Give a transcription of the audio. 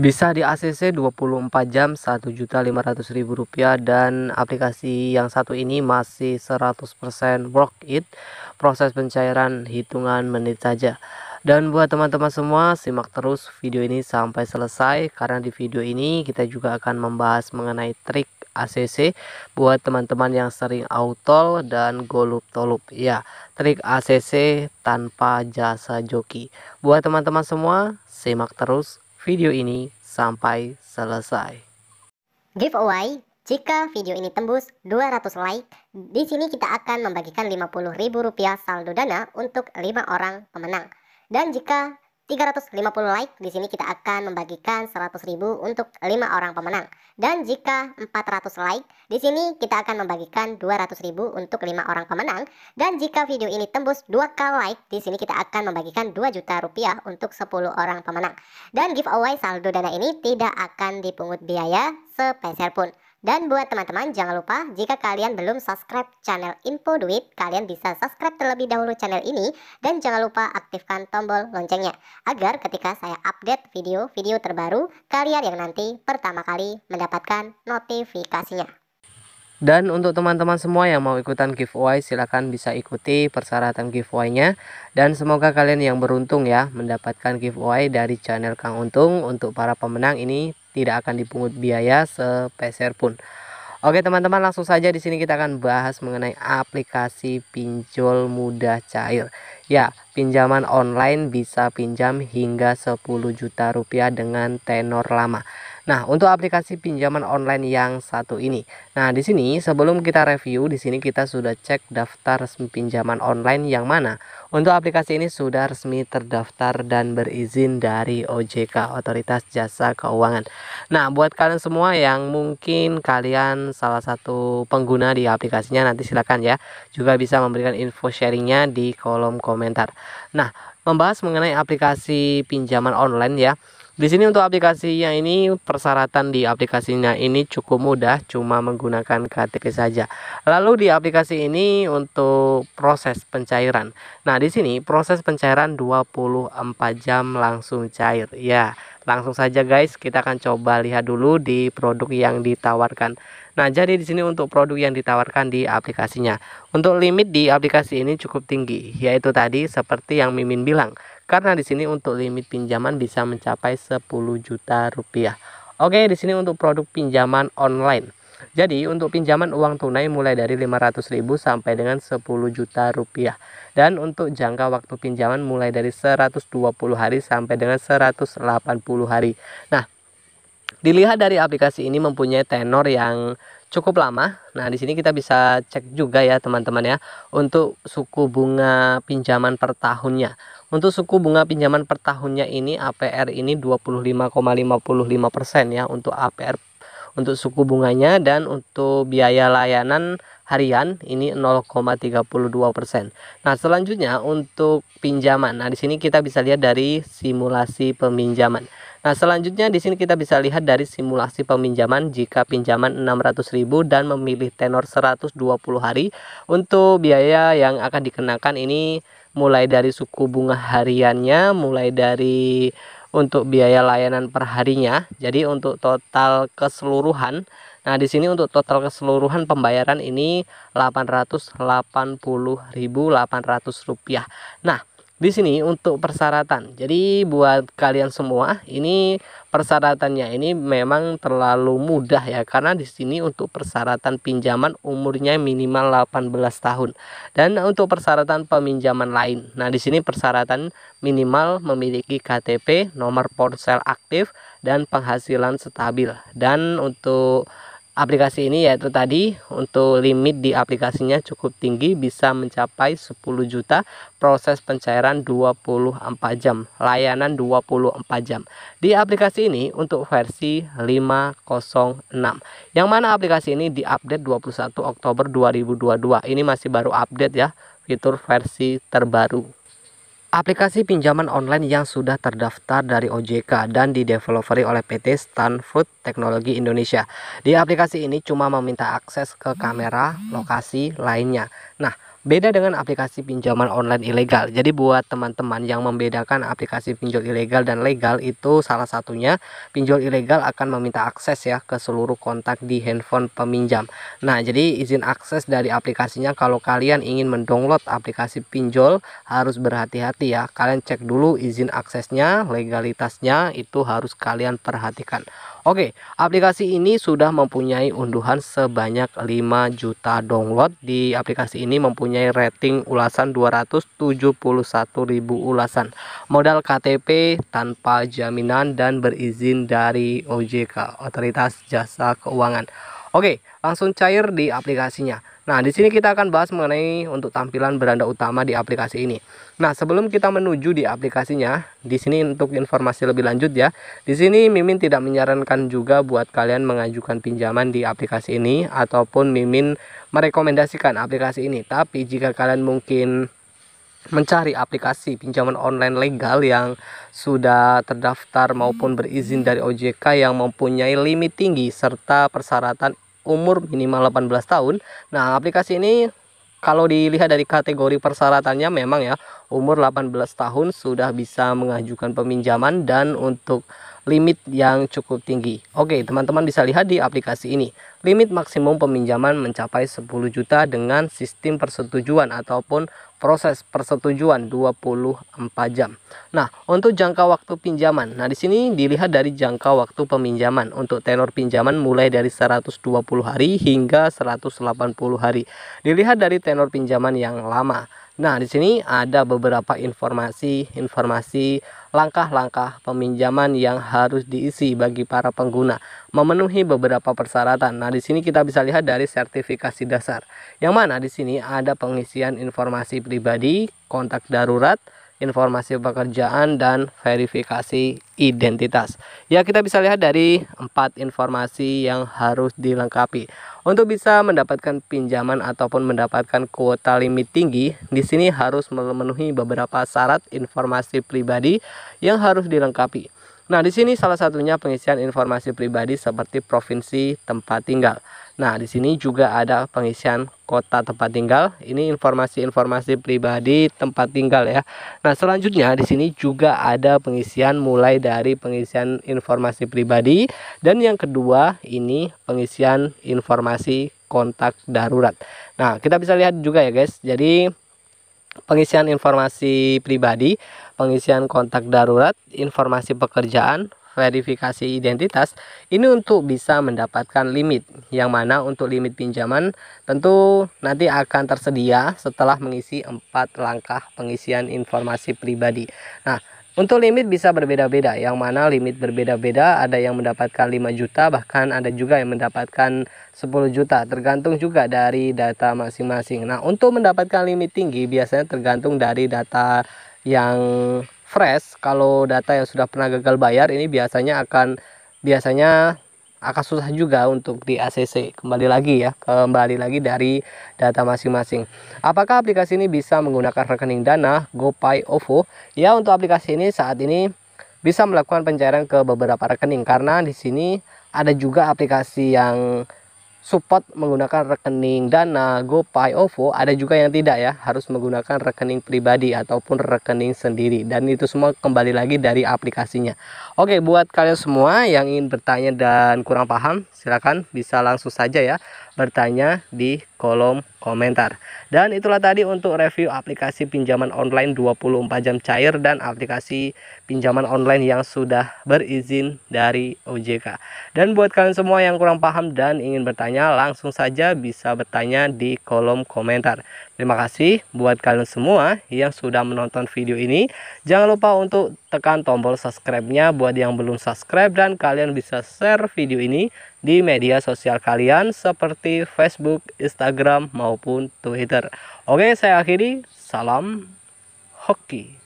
Bisa di ACC 24 jam Rp1.500.000, dan aplikasi yang satu ini masih 100% worth it. Proses pencairan hitungan menit saja. Dan buat teman-teman semua, simak terus video ini sampai selesai, karena di video ini kita juga akan membahas mengenai trik ACC buat teman-teman yang sering autol dan golup-tolup. Ya, trik ACC tanpa jasa joki. Buat teman-teman semua, simak terus video ini sampai selesai. Giveaway, jika video ini tembus 200 like, di sini kita akan membagikan Rp50.000 saldo dana untuk 5 orang pemenang. Dan jika 350 like, di sini kita akan membagikan 100.000 untuk 5 orang pemenang. Dan jika 400 like, di sini kita akan membagikan 200.000 untuk 5 orang pemenang. Dan jika video ini tembus 2k like, di sini kita akan membagikan Rp2 juta untuk 10 orang pemenang. Dan giveaway saldo dana ini tidak akan dipungut biaya sepeser pun. Dan buat teman-teman, jangan lupa jika kalian belum subscribe channel Info Duit, kalian bisa subscribe terlebih dahulu channel ini. Dan jangan lupa aktifkan tombol loncengnya, agar ketika saya update video-video terbaru, kalian yang nanti pertama kali mendapatkan notifikasinya. Dan untuk teman-teman semua yang mau ikutan giveaway, silahkan bisa ikuti persyaratan giveaway-nya. Dan semoga kalian yang beruntung ya mendapatkan giveaway dari channel Kang Untung. Untuk para pemenang ini tidak akan dipungut biaya sepeser pun. Oke teman-teman, langsung saja di sini kita akan bahas mengenai aplikasi pinjol mudah cair. Ya, pinjaman online bisa pinjam hingga Rp10 juta dengan tenor lama. Nah, untuk aplikasi pinjaman online yang satu ini. Nah, di sini sebelum kita review, di sini kita sudah cek daftar resmi pinjaman online yang mana. Untuk aplikasi ini sudah resmi terdaftar dan berizin dari OJK, Otoritas Jasa Keuangan. Nah, buat kalian semua yang mungkin kalian salah satu pengguna di aplikasinya, nanti silakan ya juga bisa memberikan info sharingnya di kolom komentar. Nah, membahas mengenai aplikasi pinjaman online ya. Di sini untuk aplikasinya ini, persyaratan di aplikasinya ini cukup mudah, cuma menggunakan KTP saja. Lalu di aplikasi ini untuk proses pencairan. Nah, di sini proses pencairan 24 jam langsung cair. Ya, langsung saja guys, kita akan coba lihat dulu di produk yang ditawarkan. Nah, jadi di sini untuk produk yang ditawarkan di aplikasinya. Untuk limit di aplikasi ini cukup tinggi, yaitu tadi seperti yang Mimin bilang. Karena di sini untuk limit pinjaman bisa mencapai Rp10 juta. Oke, di sini untuk produk pinjaman online. Jadi untuk pinjaman uang tunai mulai dari 500.000 sampai dengan Rp10 juta. Dan untuk jangka waktu pinjaman mulai dari 120 hari sampai dengan 180 hari. Nah, dilihat dari aplikasi ini mempunyai tenor yang cukup lama. Nah, di sini kita bisa cek juga ya teman-teman ya, untuk suku bunga pinjaman per tahunnya. Untuk suku bunga pinjaman per tahunnya ini APR ini 25,55% ya untuk APR untuk suku bunganya, dan untuk biaya layanan harian ini 0,32%. Nah, selanjutnya untuk pinjaman. Nah, di sini kita bisa lihat dari simulasi peminjaman. Nah, selanjutnya di sini kita bisa lihat dari simulasi peminjaman jika pinjaman 600.000 dan memilih tenor 120 hari. Untuk biaya yang akan dikenakan ini mulai dari suku bunga hariannya, mulai dari untuk biaya layanan per harinya. Jadi untuk total keseluruhan, nah di sini untuk total keseluruhan pembayaran ini Rp880.800. Nah, di sini untuk persyaratan. Jadi buat kalian semua, ini persyaratannya ini memang terlalu mudah ya, karena di sini untuk persyaratan pinjaman umurnya minimal 18 tahun. Dan untuk persyaratan peminjaman lain. Nah, di sini persyaratan minimal memiliki KTP, nomor ponsel aktif, dan penghasilan stabil. Dan untuk aplikasi ini yaitu tadi, untuk limit di aplikasinya cukup tinggi, bisa mencapai 10 juta, proses pencairan 24 jam, layanan 24 jam. Di aplikasi ini untuk versi 506, yang mana aplikasi ini diupdate 21 Oktober 2022. Ini masih baru update ya, fitur versi terbaru. Aplikasi pinjaman online yang sudah terdaftar dari OJK dan dideveloperi oleh PT Stanford Teknologi Indonesia. Di aplikasi ini cuma meminta akses ke kamera, lokasi lainnya. Nah, Beda dengan aplikasi pinjaman online ilegal. Jadi buat teman-teman yang membedakan aplikasi pinjol ilegal dan legal, itu salah satunya pinjol ilegal akan meminta akses ya ke seluruh kontak di handphone peminjam. Nah, jadi izin akses dari aplikasinya, kalau kalian ingin mendownload aplikasi pinjol harus berhati-hati ya. Kalian cek dulu izin aksesnya, legalitasnya itu harus kalian perhatikan. Oke, aplikasi ini sudah mempunyai unduhan sebanyak 5 juta download. Di aplikasi ini mempunyai rating ulasan 271.000 ulasan. Modal KTP tanpa jaminan dan berizin dari OJK, Otoritas Jasa Keuangan. Oke, langsung cair di aplikasinya. Nah, di sini kita akan bahas mengenai untuk tampilan beranda utama di aplikasi ini. Nah, sebelum kita menuju di aplikasinya, di sini untuk informasi lebih lanjut ya. Di sini Mimin tidak menyarankan juga buat kalian mengajukan pinjaman di aplikasi ini ataupun Mimin merekomendasikan aplikasi ini. Tapi jika kalian mungkin mencari aplikasi pinjaman online legal yang sudah terdaftar maupun berizin dari OJK yang mempunyai limit tinggi serta persyaratan umur minimal 18 tahun. Nah, aplikasi ini kalau dilihat dari kategori persyaratannya memang ya, umur 18 tahun sudah bisa mengajukan peminjaman dan untuk limit yang cukup tinggi. Oke, teman-teman bisa lihat di aplikasi ini. Limit maksimum peminjaman mencapai 10 juta dengan sistem persetujuan ataupun proses persetujuan 24 jam. Nah, untuk jangka waktu pinjaman. Nah, di sini dilihat dari jangka waktu peminjaman. Untuk tenor pinjaman mulai dari 120 hari hingga 180 hari. Dilihat dari tenor pinjaman yang lama. Nah, di sini ada beberapa informasi langkah-langkah peminjaman yang harus diisi bagi para pengguna, memenuhi beberapa persyaratan. Nah, di sini kita bisa lihat dari sertifikasi dasar. Yang mana di sini ada pengisian informasi pribadi, kontak darurat, informasi pekerjaan, dan verifikasi identitas. Ya, kita bisa lihat dari 4 informasi yang harus dilengkapi. Untuk bisa mendapatkan pinjaman ataupun mendapatkan kuota limit tinggi, di sini harus memenuhi beberapa syarat informasi pribadi yang harus dilengkapi. Nah, di sini salah satunya pengisian informasi pribadi seperti provinsi tempat tinggal. Nah, di sini juga ada pengisian kota tempat tinggal. Ini informasi-informasi pribadi tempat tinggal ya. Nah, selanjutnya di sini juga ada pengisian mulai dari pengisian informasi pribadi dan yang kedua ini pengisian informasi kontak darurat. Nah, kita bisa lihat juga ya guys. Jadi pengisian informasi pribadi, pengisian kontak darurat, informasi pekerjaan, verifikasi identitas ini untuk bisa mendapatkan limit, yang mana untuk limit pinjaman tentu nanti akan tersedia setelah mengisi 4 langkah pengisian informasi pribadi. Nah, untuk limit bisa berbeda-beda, yang mana limit berbeda-beda, ada yang mendapatkan 5 juta, bahkan ada juga yang mendapatkan 10 juta, tergantung juga dari data masing-masing. Nah, untuk mendapatkan limit tinggi biasanya tergantung dari data yang fresh. Kalau data yang sudah pernah gagal bayar ini biasanya akan susah juga untuk di ACC. Kembali lagi dari data masing-masing. Apakah aplikasi ini bisa menggunakan rekening Dana, GoPay, OVO? Ya, untuk aplikasi ini saat ini bisa melakukan pencairan ke beberapa rekening, karena di sini ada juga aplikasi yang support menggunakan rekening Dana, GoPay, OVO, ada juga yang tidak ya, harus menggunakan rekening pribadi ataupun rekening sendiri, dan itu semua kembali lagi dari aplikasinya. Oke, buat kalian semua yang ingin bertanya dan kurang paham, silakan bisa langsung saja ya bertanya di kolom komentar. Dan itulah tadi untuk review aplikasi pinjaman online 24 jam cair dan aplikasi pinjaman online yang sudah berizin dari OJK. Dan buat kalian semua yang kurang paham dan ingin bertanya, langsung saja bisa bertanya di kolom komentar. Terima kasih buat kalian semua yang sudah menonton video ini. Jangan lupa untuk tekan tombol subscribe-nya buat yang belum subscribe, dan kalian bisa share video ini di media sosial kalian seperti Facebook, Instagram, maupun Twitter. Oke, saya akhiri. Salam hoki.